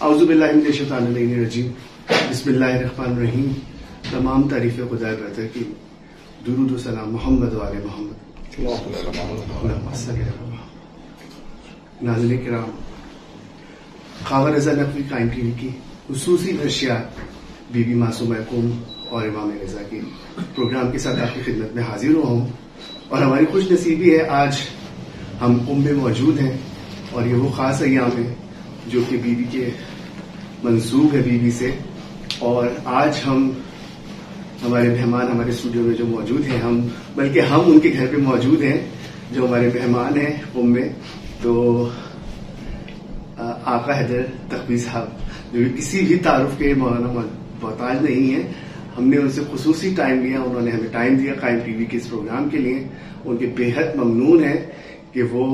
اعوذ باللہ من الشیطان الرجیم بسم اللہ الرحمن الرحیم. تمام تعریف خدا برتر کی درود و سلام محمد و آل محمد. ناظرین کرام، خاور رضا نقوی قائم ٹی وی کی خصوصی نشریات بی بی معصومہ قم اور امام رضا کے پروگرام کے ساتھ آپ کی خدمت میں حاضر ہوا ہوں. اور ہماری خوش نصیبی ہے آج ہم قم میں موجود ہیں، اور یہ وہ خاص ایام ہے جو کہ بی بی کے منسوب ہے بی بی سے. اور آج ہم ہمارے مہمان ہمارے اسٹوڈیو میں جو موجود ہیں، بلکہ ہم ان کے گھر پہ موجود ہیں جو ہمارے مہمان ہیں قم میں. تو آقا حیدر تقوی صاحب جو کسی بھی تعارف کے محتاج نہیں ہیں، ہم نے ان سے خصوصی ٹائم لیا، انہوں نے ہمیں ٹائم دیا قائم ٹی وی کے اس پروگرام کے لیے. ان کے بے حد ممنون ہیں کہ وہ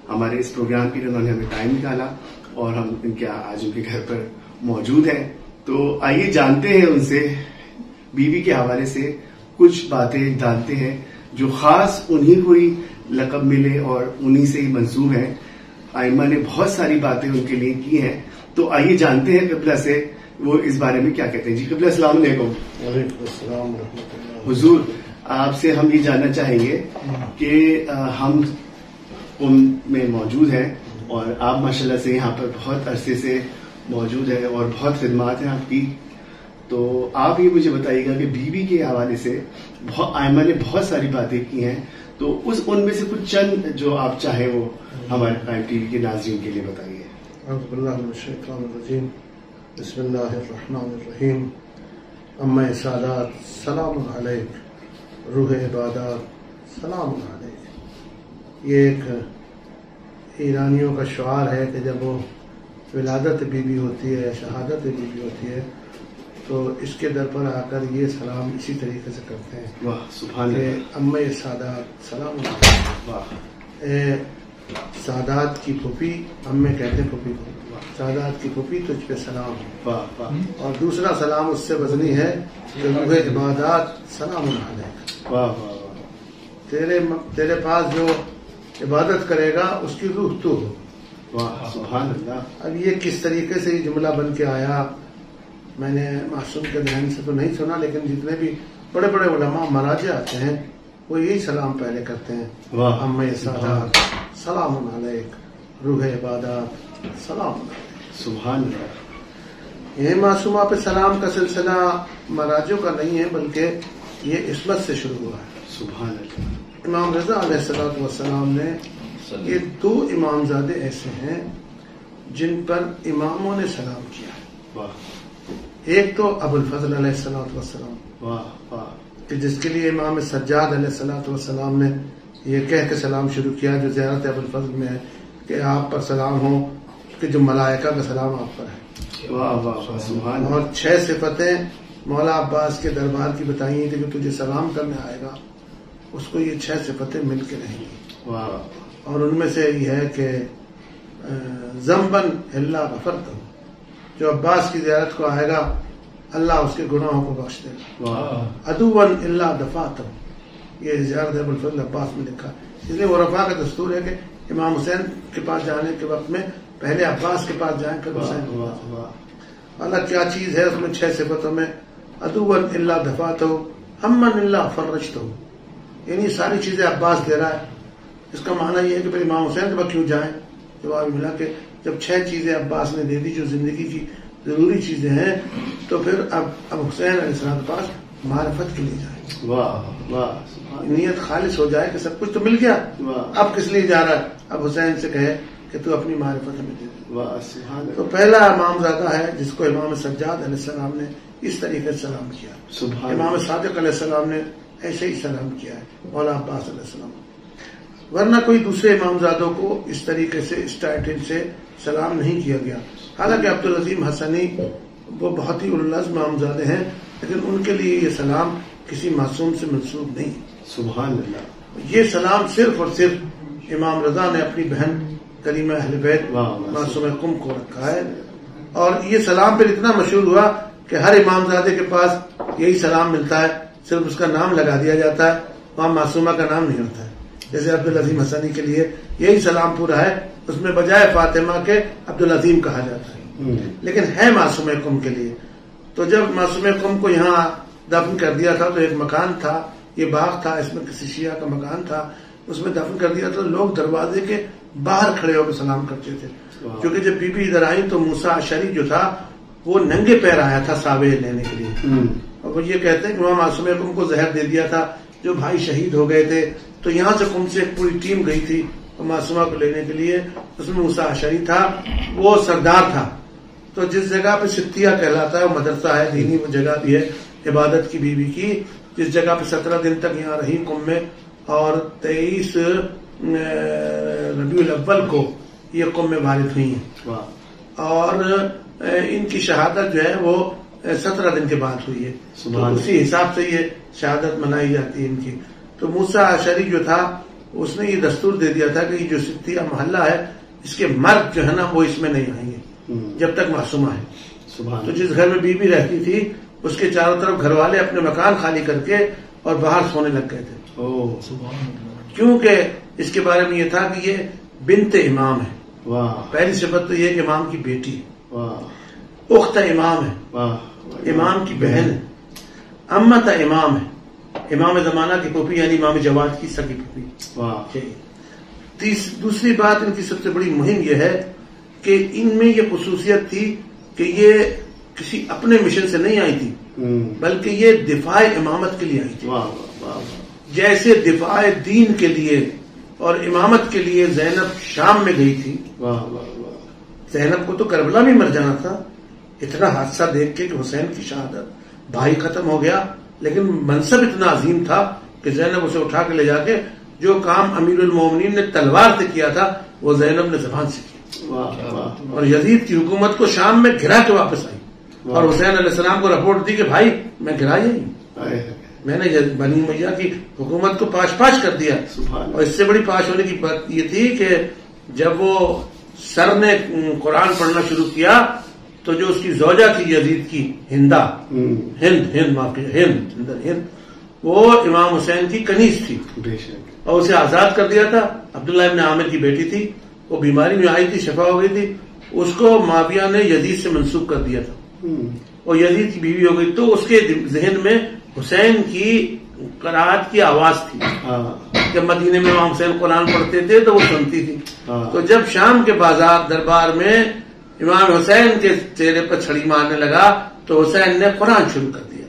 ہمارے اس پروگرام کے لیے انہوں نے ہمیں ٹائم نکالا اور ہم آج ان کے گھر پر موجود ہیں. تو آئیے جانتے ہیں ان سے بیوی کے حوالے سے کچھ باتیں جانتے ہیں جو خاص انہی کو ہی لقب ملے اور انہی سے ہی منسوب ہیں. آئمہ نے بہت ساری باتیں ان کے لیے کی ہیں، تو آئیے جانتے ہیں قبلہ سے وہ اس بارے میں کیا کہتے ہیں. جی قبلہ السلام علیکم. وعلیکم السلام ورحمۃ اللہ. حضور، آپ سے ہم یہ جاننا چاہیں گے کہ ہم قم میں موجود ہیں اور آپ ماشاءاللہ سے یہاں پر بہت عرصے سے موجود ہیں اور بہت خدمات ہیں آپ کی. تو آپ یہ مجھے بتائیے گا کہ بیوی کے حوالے سے آئمہ نے بہت ساری باتیں کی ہیں، تو ان میں سے کچھ چند جو آپ چاہیں وہ ہمارے قائم ٹی وی کے ناظرین کے لیے بتائیے. اعوذ باللہ من الشیطان الرجیم. بسم اللہ الرحمن الرحیم. امہ سادات سلام علیک، روح عبادات سلام علیک. یہ ایک ایرانیوں کا شعار ہے کہ جب وہ ولادت بیوی ہوتی ہے، شہادت بیوی ہوتی ہے، تو اس کے در پر آ کر یہ سلام اسی طریقے سے کرتے ہیں. واہ سبحان اللہ. امہ سادات سلام علیک. واہ. سادات کی پھوپھی، امّے کہتے ہیں پھوپھی کو، سادات کی پھوپھی تجھ پہ سلام. واہ. اور دوسرا سلام اس سے وزنی ہے کہ روح عبادات سلام علیک. واہ. تیرے پاس جو عبادت کرے گا اس کی روح تو ہو. واہ سبحان اللہ. اب یہ کس طریقے سے یہ جملہ بن کے آیا، میں نے معصوم کے ذہن سے تو نہیں سنا، لیکن جتنے بھی بڑے بڑے علماء مراجع آتے ہیں وہ یہی سلام پہلے کرتے ہیں. امّ سادات سلام علیک، روح عبادات سلام علیک. سبحان اللہ. یہ معصومہ پہ سلام کا سلسلہ مراجعوں کا نہیں ہے، بلکہ یہ عصمت سے شروع ہوا ہے. سبحان اللہ. امام رضا علیہ الصلوۃ والسلام نے، یہ دو امامزادے ایسے ہیں جن پر اماموں نے سلام کیا ہے. واہ. ایک تو ابو الفضل علیہ الصلوۃ والسلام، واہ. کہ جس کے لیے امام سجاد علیہ الصلوۃ والسلام نے یہ کہہ کے سلام شروع کیا جو زیارت ابو الفضل میں ہے کہ آپ پر سلام ہو کہ جو ملائکہ کا سلام آپ پر ہے. واہ واہ سبحان اللہ. اور 6 صفتیں مولا عباس کے دربار کی بتائی تھی کہ تجھے سلام کرنے آئے گا اس کو یہ 6 صفتیں مل کے رہیں گی. واہ. اور ان میں سے یہ ہے کہ ذنبن الا غفرتہ، جو عباس کی زیارت کو آئے گا اللہ اس کے گناہوں کو بخش دے گا. عدوًا الا دفعتہ، یہ زیارت ابو الفضل عباس میں لکھا. اس لیے وہ رفع کا دستور ہے کہ امام حسین کے پاس جانے کے وقت میں پہلے عباس کے پاس جائیں پھر حسین کے پاس. اللہ کیا چیز ہے اس میں 6 صفتوں میں، عدوًا الا دفعتہ، ہمًا الا فرجتہ، یعنی ساری چیزیں عباس دے رہا ہے. اس کا معنی یہ ہے کہ پھر امام حسین کے بعد کیوں جائیں. جواب ملا کہ جب 6 چیزیں عباس نے دے دی جو زندگی کی ضروری چیزیں ہیں، تو پھر اب حسین علیہ السلام کے پاس معرفت کے لیے جائیں. واہ واہ. نیت خالص ہو جائے کہ سب کچھ تو مل گیا، اب کس لیے جا رہا ہے. اب حسین سے کہے کہ تو اپنی معرفت ہمیں دے دے. واہ سبحان اللہ. تو پہلا امامزادہ ہے جس کو امام سجاد علیہ السلام نے اس طریقے سے سلام کیا. سبحان. امام صادق علیہ السلام نے ایسے ہی سلام کیا ہے، مولا عباس علیہ السلام. ورنہ کوئی دوسرے امامزادوں کو اس طریقے سے اس ٹائٹل سے سلام نہیں کیا گیا. حالانکہ عبدالعظیم حسنی وہ بہت ہی العزم امامزادے ہیں، لیکن ان کے لیے یہ سلام کسی معصوم سے منسوب نہیں. سبحان اللہ. یہ سلام صرف اور صرف امام رضا نے اپنی بہن کریمہ اہل بیت معصومہ قم کو رکھا ہے. اور یہ سلام پھر اتنا مشہور ہوا کہ ہر امامزادے کے پاس یہی سلام ملتا ہے، صرف اس کا نام لگا دیا جاتا ہے، وہاں معصومہ کا نام نہیں ہوتا ہے. جیسے عبدالعظیم حسنی کے لیے یہی سلام پورا ہے، اس میں بجائے فاطمہ کے عبدالعظیم کہا جاتا ہے. لیکن ہے معصوم قم کے لیے. تو جب معصوم قم کو یہاں دفن کر دیا تھا تو ایک مکان تھا، یہ باغ تھا، اس میں کسی شیعہ کا مکان تھا، اس میں دفن کر دیا تو لوگ دروازے کے باہر کھڑے ہو کے سلام کرتے تھے. کیونکہ جب بی بی ادھر آئی تو موسیٰ اشعری جو تھا وہ ننگے پیر آیا تھا ساوے لینے کے لیے، اور وہ یہ کہتے ہیں کہ وہاں معصوم قم کو زہر دے دیا تھا، جو بھائی شہید ہو گئے تھے. تو یہاں سے قم سے ایک پوری ٹیم گئی تھی معصومہ کو لینے کے لیے. اس میں موسیٰ اشعری تھا، وہ سردار تھا. تو جس جگہ پہ ستیہ کہلاتا ہے وہ مدرسہ ہے، دینی وہ جگہ بھی ہے عبادت کی، بی بی کی، جس جگہ پہ 17 دن تک یہاں رہی قم میں، اور 23 ربیع الاول کو یہ قم میں وارد ہوئی ہیں. اور ان کی شہادت جو ہے وہ 17 دن کے بعد ہوئی ہے. تو اسی حساب سے یہ شہادت منائی جاتی ہے ان کی. تو موسیٰ اشعری جو تھا اس نے یہ دستور دے دیا تھا کہ یہ جو ستیہ محلہ ہے اس کے مرد جو ہے نا وہ اس میں نہیں آئیں گے جب تک معصومہ ہے. تو جس گھر میں بی بی رہتی تھی اس کے چاروں طرف گھر والے اپنے مکان خالی کر کے اور باہر سونے لگ گئے تھے، کیونکہ اس کے بارے میں یہ تھا کہ یہ بنت امام ہے. پہلی صفت تو یہ کہ امام کی بیٹی ہے، اخت امام ہے، امام کی بہن ہے، امت امام ہے، امام زمانہ کی پھوپھی یعنی امام جواد کی سگی پھوپھی. دوسری بات ان کی سب سے بڑی مہم یہ ہے کہ ان میں یہ خصوصیت تھی کہ یہ کسی اپنے مشن سے نہیں آئی تھی، بلکہ یہ دفاع امامت کے لیے آئی تھی. جیسے دفاع دین کے لیے اور امامت کے لیے زینب شام میں گئی تھی. زینب کو تو کربلا میں مر جانا تھا، اتنا حادثہ دیکھ کے کہ حسین کی شہادت، بھائی ختم ہو گیا، لیکن منصب اتنا عظیم تھا کہ زینب اسے اٹھا کے لے جا کے جو کام امیر المومنین نے تلوار سے کیا تھا وہ زینب نے زبان سے کیا، اور یزید کی حکومت کو شام میں گرا کے واپس آئی. اور حسین علیہ السلام کو رپورٹ دی کہ بھائی میں گرا ہی نہیں، میں نے بنی امیہ کی حکومت کو پاش پاش کر دیا. اور اس سے بڑی پاش ہونے کی بات یہ تھی کہ جب وہ سر نے قرآن پڑھنا شروع کیا تو جو اس کی زوجہ تھی یزید کی ہند وہ امام حسین کی کنیز تھی اور اسے آزاد کر دیا تھا. عبداللہ ابن عامر کی بیٹی تھی، وہ بیماری میں آئی تھی، شفا ہو گئی تھی، اس کو معاویہ نے یزید سے منسوب کر دیا تھا اور یزید کی بیوی ہو گئی. تو اس کے ذہن میں حسین کی قرات کی آواز تھی. جب مدینے میں امام حسین قرآن پڑھتے تھے تو وہ سنتی تھی. تو جب شام کے بازار دربار میں امام حسین کے چہرے پر چھڑی مارنے لگا تو حسین نے قرآن شروع کر دیا.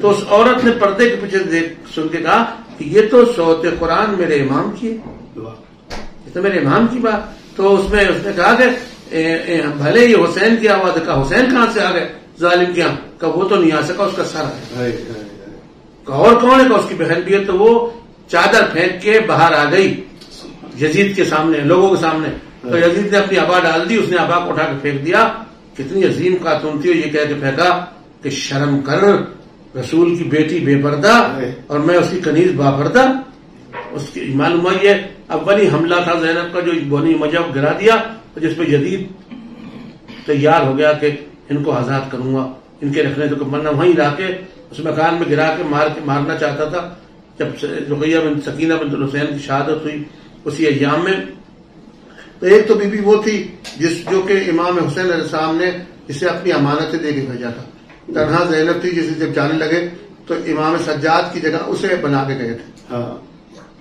تو اس عورت نے پردے کے پیچھے سن کے کہا کہ یہ تو صوت قرآن میرے امام کی ہے، یہ تو میرے امام کی بات. تو اس نے کہا کہ بھلے یہ حسین کی آواز، کا حسین کہاں سے آ گئے ظالم کیا، کہ وہ تو نہیں آ سکا، اس کا سر آیا. اور کون ہے؟ کہ اس کی بہن بھی ہے. تو وہ چادر پھینک کے باہر آ گئی یزید کے سامنے، لوگوں کے سامنے. تو یزید نے اپنی آبا ڈال دی، اس نے آبا کو اٹھا کے پھینک دیا. کتنی عظیم خاتون تھی، یہ کہہ کے پھینکا کہ شرم کر، رسول کی بیٹی بے پردہ اور میں اس کی کنیز باپردہ. اس کی معلوم ہے یہ اولی حملہ تھا زینب کا جو بنی امیہ کو گرا دیا، جس پہ یزید تیار ہو گیا کہ ان کو آزاد کروں گا، ان کے رکھنے تو مرنا وہیں لا کے اس مکان میں گرا کے مارنا چاہتا تھا. جب رقیہ بنت سکینہ بنت حسین کی شہادت ہوئی اسی ایام میں، تو ایک تو بی بی وہ تھی جو کہ امام حسین علیہ السلام نے اسے اپنی امانتیں دے کے بھیجا تھا. تنہا زینب تھی جسے جب جانے لگے تو امام سجاد کی جگہ اسے بنا کے گئے تھے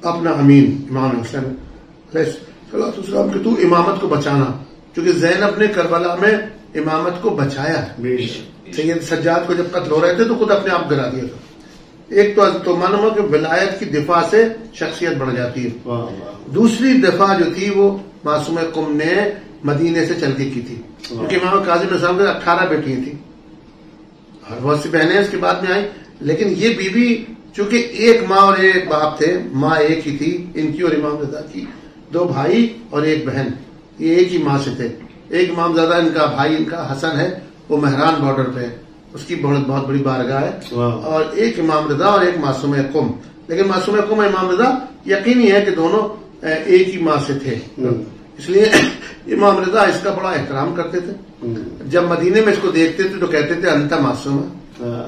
اپنا امین امام حسین علیہ السلام کہ تو امامت کو بچانا، کیونکہ زینب نے کربلا میں امامت کو بچایا ہے. سید سجاد کو جب قتل ہو رہے تھے تو خود اپنے آپ گرا دیا تھا. ایک تو معلوم ہو کہ ولایت کی دفاع سے شخصیت بڑھ جاتی ہے. دوسری دفاع جو تھی وہ معصوم قم نے مدینے سے چل کے کی تھی، کیونکہ امام کاظم علیہ السلام کے 18 بیٹیاں تھیں اور بہت سی بہنیں اس کے بعد میں آئیں. لیکن یہ بی بی چونکہ ایک ماں اور ایک باپ تھے، ماں ایک ہی تھی ان کی اور امام رضا کی، 2 بھائی اور 1 بہن، یہ ایک ہی ماں سے تھے. ایک امام زادہ ان کا بھائی ان کا حسن ہے، وہ مہران بارڈر پہ ہے، اس کی بہت بڑی بارگاہ ہے. اور ایک امام رضا اور ایک معصوم قم. لیکن معصوم قم اور امام رضا یقینی ہے کہ دونوں ایک ہی ماں سے تھے، اس لیے امام رضا اس کا بڑا احترام کرتے تھے. جب مدینے میں اس کو دیکھتے تھے تو کہتے تھے انتا معصوم ہے.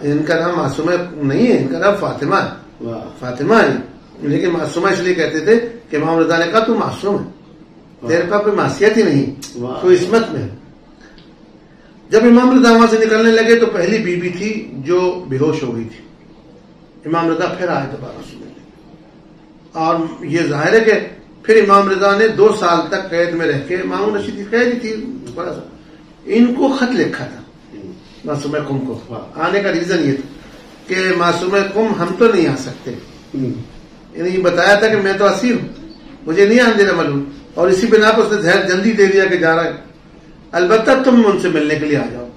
ان کا نام معصومہ نہیں ہے، ان کا نام فاطمہ ہے، فاطمہ ہے. لیکن معصومہ اس لیے کہتے تھے کہ امام رضا نے کہا تو معصوم ہے، تیرے پاس کوئی معصیت ہی نہیں، تو عصمت میں. جب امام رضا وہاں سے نکلنے لگے تو پہلی بیوی تھی جو بے ہوش ہو گئی تھی. امام رضا پھر آئے دوبارہ سننے لگے، اور یہ ظاہر ہے کہ پھر امام رضا نے 2 سال تک قید میں رہ کے، مامون رشید کی قید ہی تھی بڑا سا، ان کو خط لکھا تھا معصومہ قم کو. آنے کا ریزن یہ تھا کہ معصومہ قم ہم تو نہیں آ سکتے، یعنی یہ بتایا تھا کہ میں تو اسیر ہوں، مجھے نہیں آنے دینا معلوم، اور اسی بنا پر اس نے زہر جلدی دے دیا کہ جا رہا ہے، البتہ تم ان سے ملنے کے لیے آ جاؤ.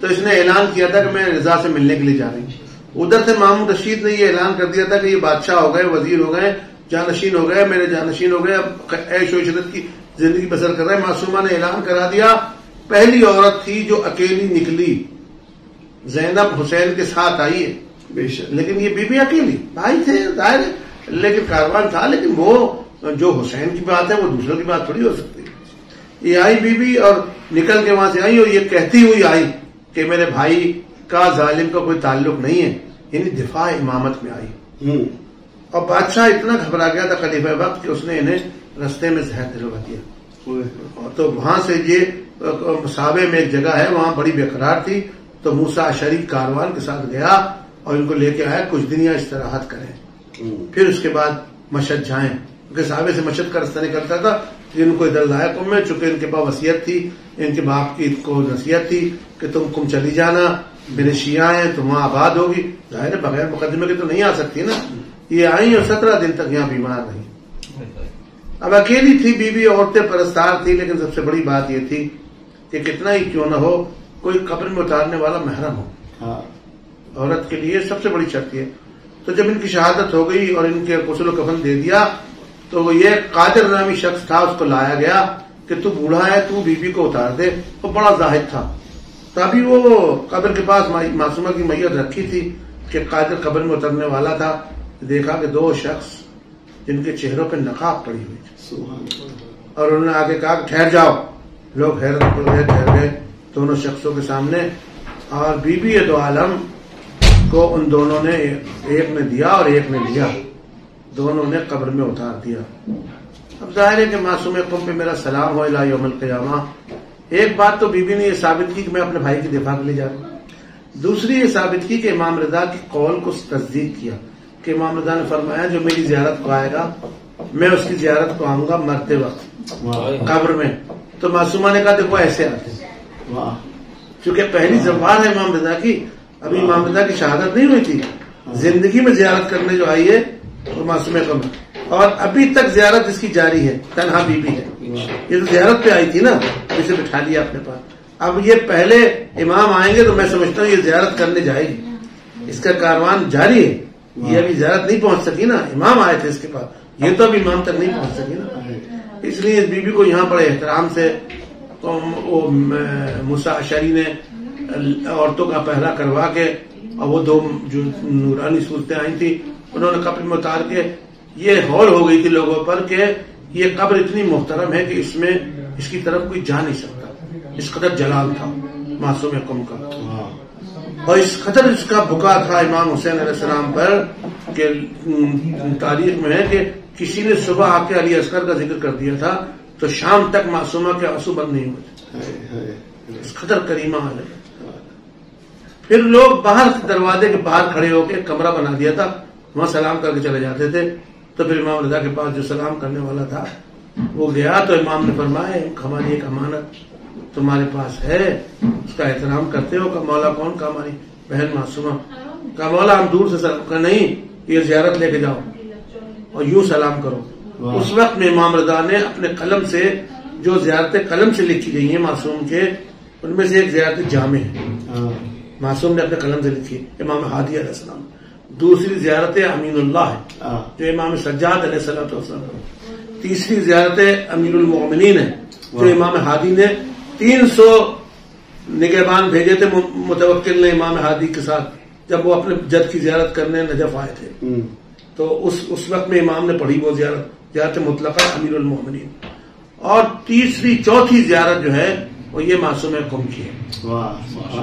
تو اس نے اعلان کیا تھا کہ میں رضا سے ملنے کے لیے جا رہی ہوں. ادھر سے مامون رشید نے یہ اعلان کر دیا تھا کہ یہ بادشاہ ہو گئے، وزیر ہو گئے، جانشین ہو گئے، میرے جانشین ہو گئے، اب عیش و عشرت کی زندگی بسر کر رہے ہیں. معصومہ نے اعلان کرا دیا. پہلی عورت تھی جو اکیلی نکلی، زینب حسین کے ساتھ آئی ہے، بے شک، لیکن یہ بی بی اکیلی، بھائی تھے ظاہر ہے، لیکن کاروان تھا. لیکن وہ جو حسین کی بات ہے وہ دوسروں کی بات تھوڑی ہو سکتی. یہ آئی بی بی اور نکل کے وہاں سے آئی، اور یہ کہتی ہوئی آئی کہ میرے بھائی کا ظالم کا کوئی تعلق نہیں ہے، یعنی دفاع امامت میں آئی. اور بادشاہ اتنا گھبرا گیا تھا خلیفہ وقت کہ اس نے انہیں رستے میں زہر دلوا دیا. تو وہاں سے یہ صحابے میں ایک جگہ ہے، وہاں بڑی بے قرار تھی، تو موسیٰ اشعری کاروان کے ساتھ گیا اور ان کو لے کے آیا، کچھ دن یہاں استراحت کریں، پھر اس کے بعد مشہد جائیں، کیونکہ صحابے سے مشہد کا رستہ نکلتا تھا. ان کو ادھر لایا قم میں، چونکہ ان کے پاس وصیت تھی، ان کے باپ کی کو نصیحت تھی کہ تم قم چلی جانا، میرے شیعہ ہیں، تم وہاں آباد ہوگی. ظاہر بغیر مقدمے کے تو نہیں آ سکتی نا. یہ آئیں اور 17 دن تک یہاں بیمار رہی. اب اکیلی تھی بیوی، عورتیں پرستار تھی، لیکن سب سے بڑی بات یہ تھی کہ کتنا ہی کیوں نہ ہو کوئی قبر میں اتارنے والا محرم ہو. عورت کے لیے سب سے بڑی شرط ہے. تو جب ان کی شہادت ہو گئی اور ان کے غسل و کفن دے دیا تو وہ یہ قادر نامی شخص تھا، اس کو لایا گیا کہ تو بوڑھا ہے، تو بیوی کو اتار دے. وہ بڑا زاہد تھا. تبھی وہ قبر کے پاس معصومہ کی میت رکھی تھی کہ قادر قبر میں اترنے والا تھا. دیکھا کہ 2 شخص جن کے چہروں پہ نقاب پڑی ہوئی تھی، اور انہوں نے آگے کہا کہ ٹھہر جاؤ. لوگ حیرت ہو گئے، ٹھہر گئے دونوں شخصوں کے سامنے، اور بی بی دو عالم کو ان دونوں نے، ایک نے دیا اور ایک نے لیا، دونوں نے قبر میں اتار دیا. اب ظاہر ہے کہ معصوم قم پہ میرا سلام ہو الی یوم القیامہ. ایک بات تو بی بی نے یہ ثابت کی کہ میں اپنے بھائی کی دفاع کے لیے جا رہا ہوں. دوسری یہ ثابت کی کہ امام رضا کی قول کو تصدیق کیا کہ امام رضا نے فرمایا جو میری زیارت کو آئے گا میں اس کی زیارت کو آؤں گا مرتے وقت قبر میں. تو معصومہ نے کہا دیکھو ایسے آتے ہیں، چونکہ پہلی زبان ہے امام رضا کی، ابھی امام رضا کی شہادت نہیں ہوئی تھی، زندگی میں زیارت کرنے جو آئی ہے وہ معصوم قم، اور ابھی تک زیارت اس کی جاری ہے، تنہا بی بی ہے. یہ تو زیارت پہ آئی تھی نا، اسے بٹھا لیا اپنے پاس. اب یہ پہلے امام آئیں گے تو میں سمجھتا ہوں یہ زیارت کرنے جائے گی، اس کا کاروان جاری ہے. یہ ابھی زیارت نہیں پہنچ سکی نا، امام آئے تھے اس کے پاس، یہ تو ابھی امام تک نہیں پہنچ سکی نا. اس لیے اس بی بی کو یہاں بڑے احترام سے موسیٰ اشعری نے عورتوں کا پہرا کروا کے، اور وہ 2 جو نورانی صورتیں آئی تھی انہوں نے قبر میں اتار کے، یہ ہول ہو گئی تھی لوگوں پر کہ یہ قبر اتنی محترم ہے کہ اس میں اس کی طرف کوئی جا نہیں سکتا. اس قدر جلال تھا معصوم قم کا، اور اس قدر اس کا بکا تھا امام حسین علیہ السلام پر کہ تاریخ میں ہے کہ کسی نے صبح آ کے علی اصغر کا ذکر کر دیا تھا تو شام تک معصومہ کے آنسو بند نہیں ہوئے. اس قدر کریمہ ہے. پھر لوگ باہر دروازے کے باہر کھڑے ہو کے کمرہ بنا دیا تھا، وہاں سلام کر کے چلے جاتے تھے. تو پھر امام رضا کے پاس جو سلام کرنے والا تھا وہ گیا تو امام نے فرمایا ہماری ایک امانت تمہارے پاس ہے، اس کا احترام کرتے ہو؟ کہ مولا کون؟ کا ہماری بہن معصومہ. کا مولا ہم دور سے سلام کا نہیں، یہ زیارت لے کے جاؤ اور یوں سلام کرو. اس وقت میں امام رضا نے اپنے قلم سے جو زیارتیں قلم سے لکھی گئی ہیں معصوم کے، ان میں سے ایک زیارت جامع ہے، معصوم نے اپنے قلم سے لکھی، امام ہادی علیہ السلام. دوسری زیارت امین اللہ ہے جو امام سجاد علیہ السلام. تیسری زیارت امیر المؤمنین ہے جو امام ہادی نے 300 نگہبان بھیجے تھے متوکل نے امام ہادی کے ساتھ جب وہ اپنے جد کی زیارت کرنے نجف آئے تھے. تو اس وقت میں امام نے پڑھی وہ زیارت مطلقہ امیر المؤمنین. اور تیسری چوتھی زیارت جو ہے وہ یہ معصوم قم کی ہے،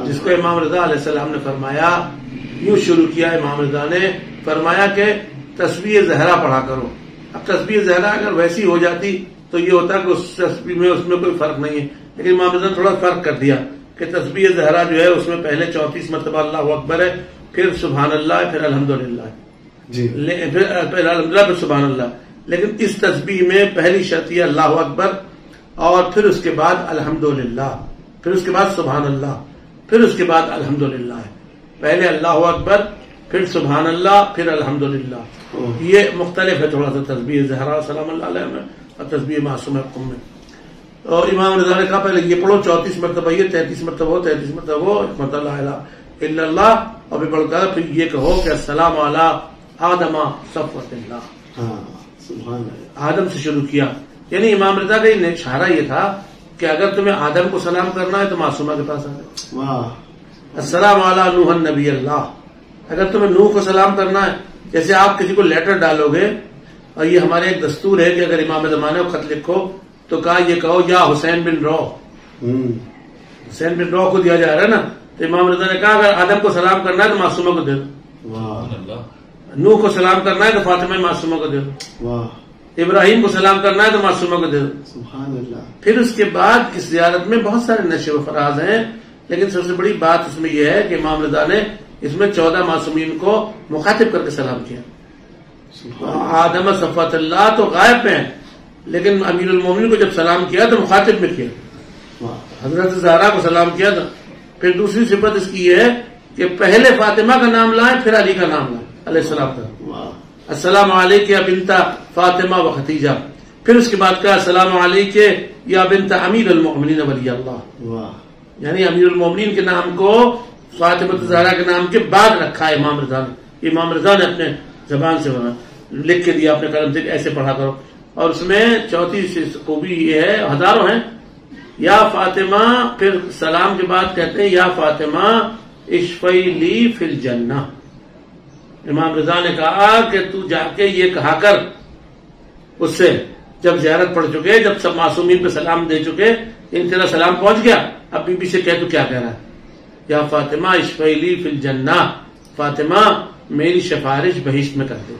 جس کو امام رضا علیہ السلام نے فرمایا، یوں شروع کیا امام رضا نے، فرمایا کہ تسبیح زہرا پڑھا کرو. اب تسبیح زہرا اگر ویسی ہو جاتی تو یہ ہوتا کہ اس تسبیح میں اس میں کوئی فرق نہیں ہے، لیکن امام رضا نے تھوڑا فرق کر دیا کہ تسبیح زہرا جو ہے اس میں پہلے 34 مرتبہ اللہ اکبر ہے، پھر سبحان اللہ ہے، پھر الحمدللہ ہے جی، پھر الحمدللہ پھر سبحان اللہ. لیکن اس تسبیح میں پہلی شرط یہ اللہ اکبر، اور پھر اس کے بعد الحمدللہ، پھر اس کے بعد سبحان اللہ، پھر اس کے بعد الحمدللہ ہے. پہلے اللہ اکبر، پھر سبحان اللہ، پھر الحمدللہ. یہ مختلف ہے تھوڑا سا تسبیح زہرا سلام اللہ علیہ میں اور تسبیح معصومہ قم میں. اور امام رضا نے کہا پہلے یہ پڑھو 34 مرتبہ یہ، 33 مرتبہ ہو، 33 مرتبہ ہو، مرتبہ لا الہ الا اللہ، اور پھر پڑھتا ہے پھر یہ کہو کہ السلام علی آدم صفوۃ اللہ. سبحان اللہ. آدم سے شروع کیا، یعنی امام رضا کا یہ اشارہ یہ تھا کہ اگر تمہیں آدم کو سلام کرنا ہے تو معصومہ کے پاس آ جائے. السلام علی نوح النبی اللہ. اگر تمہیں نوح کو سلام کرنا ہے، جیسے آپ کسی کو لیٹر ڈالو گے، اور یہ ہمارے ایک دستور ہے کہ اگر امام زمانے کو خط لکھو تو کہا یہ کہو یا حسین بن رو. حسین بن رو کو دیا جا رہا ہے نا، تو امام رضا نے کہا اگر آدم کو سلام کرنا ہے تو معصومہ کو دے دو، نوح کو سلام کرنا ہے تو فاطمہ معصومہ کو دے دو، ابراہیم کو سلام کرنا ہے تو معصومہ کو دے دو. سبحان اللہ. پھر اس کے بعد اس زیارت میں بہت سارے نشے و فراز ہیں، لیکن سب سے بڑی بات اس میں یہ ہے کہ امام رضا نے اس میں 14 معصومین کو مخاطب کر کے سلام کیا. آدم صفوۃ اللہ تو غائب ہیں، لیکن امیر المومنین کو جب سلام کیا تو مخاطب میں کیا. حضرت زہرا کو سلام کیا تھا. پھر دوسری صفت اس کی یہ ہے کہ پہلے فاطمہ کا نام لائیں پھر علی کا نام لائیں علیہ السلام کا. السلام علیک یا بنت فاطمہ و خدیجہ. پھر اس کے بعد کہا السلام علیک یا بنت امیر المؤمنین ولی اللہ. یعنی امیر المؤمنین کے نام کو فاطمہ زہرا کے نام کے بعد رکھا ہے امام رضا نے. امام رضا نے اپنے زبان سے لکھ کے دیا، اپنے قلم سے ایسے پڑھا کرو. اور اس میں چوتھی خوبی یہ ہے، ہزاروں ہیں. یا فاطمہ، پھر سلام کے بعد کہتے ہیں یا فاطمہ اشفعی لی فی الجنہ. امام رضا نے کہا کہ تو جا کے یہ کہا کر اس سے، جب زیارت پڑھ چکے، جب سب معصومین پہ سلام دے چکے، ان تیرا سلام پہنچ گیا، اب بی بی سے کہہ تو کیا کہہ رہا ہے، یا فاطمہ اشفعی لی فی الجنہ، فاطمہ میری سفارش بہشت میں کر دے.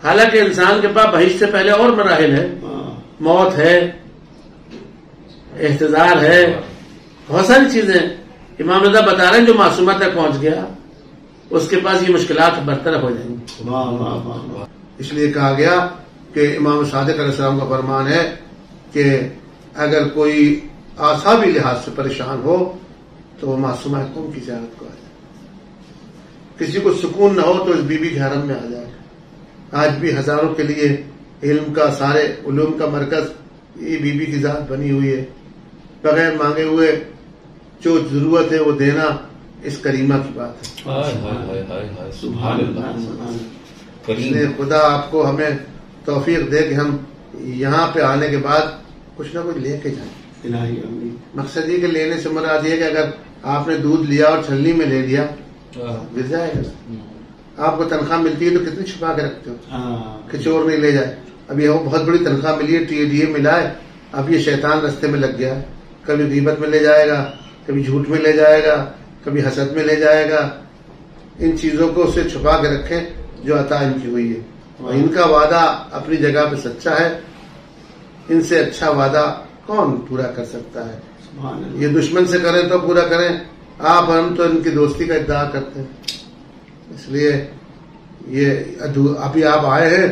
حالانکہ انسان کے پاس بہشت سے پہلے اور مراحل ہے، موت ہے، احتضار ہے، بہت ساری چیزیں. امام رضا بتا رہے ہیں جو معصومہ تک پہنچ گیا اس کے پاس یہ مشکلات برطرف ہو جائیں گی. اس لیے کہا گیا کہ امام صادق علیہ السلام کا فرمان ہے کہ اگر کوئی اعصابی لحاظ سے پریشان ہو تو وہ معصومہ قم کی زیارت کو آ جائے. کسی کو سکون نہ ہو تو اس بی بی کے حرم میں آ جائے. آج بھی ہزاروں کے لیے علم کا، سارے علوم کا مرکز یہ بی بی کی ذات بنی ہوئی ہے. بغیر مانگے ہوئے جو ضرورت ہے وہ دینا اس کریمہ کی بات ہے. سبحان اللہ. اس لیے خدا آپ کو ہمیں توفیق دے کہ ہم یہاں پہ آنے کے بعد کچھ نہ کچھ لے کے جائیں. مقصد یہ کہ لینے سے مراد یہ کہ اگر آپ نے دودھ لیا اور چھلنی میں لے لیا گر جائے گا. آپ کو تنخواہ ملتی ہے تو کتنی چھپا کے رکھتے ہو کہ چور نہیں لے جائے. ابھی وہ بہت بڑی تنخواہ ملی ہے، TDA ملا ہے، اب یہ شیطان رستے میں لگ گیا ہے. کبھی غیبت میں لے جائے گا، کبھی جھوٹ میں لے جائے گا، کبھی حسد میں لے جائے گا. ان چیزوں کو اسے چھپا کے رکھیں جو عطا ان کی ہوئی ہے. اور ان کا وعدہ اپنی جگہ پہ سچا ہے. ان سے اچھا وعدہ کون پورا کر سکتا ہے؟ یہ دشمن سے کریں تو پورا کریں، آپ ہم تو ان کی دوستی کا ادعا کرتے ہیں. اس لیے یہ ابھی آپ آئے ہیں،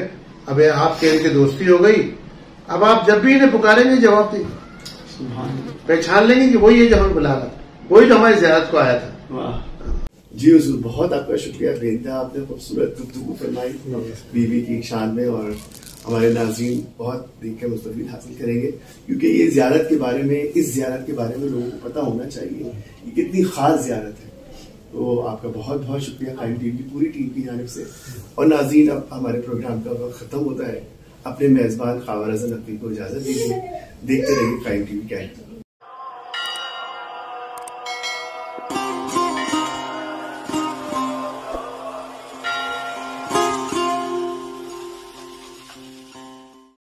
اب آپ کے ان کی دوستی ہو گئی. اب آپ جب بھی انہیں پکاریں گے جواب دیں، پہچان لیں گے کہ وہی ہے جو ہمیں بلا رہا، وہی جو ہماری زیارت کو آیا تھا. جی حضور، بہت آپ کا شکریہ. بےانتہا آپ نے خوبصورت گفتگو فرمائی بی بی کی شان میں، اور ہمارے ناظرین بہت دیکھ کے مستفید حاصل کریں گے، کیونکہ یہ زیارت کے بارے میں، اس زیارت کے بارے میں لوگوں کو پتہ ہونا چاہیے یہ کتنی خاص زیارت ہے. تو آپ کا بہت بہت شکریہ قائم ٹی وی کی پوری ٹیم کی جانب سے. اور ناظرین، اب ہمارے پروگرام کا وقت ختم ہوتا ہے. اپنے میزبان خاور اعظم نقوی کو اجازت دیجیے. دیکھتے رہیے قائم ٹی وی.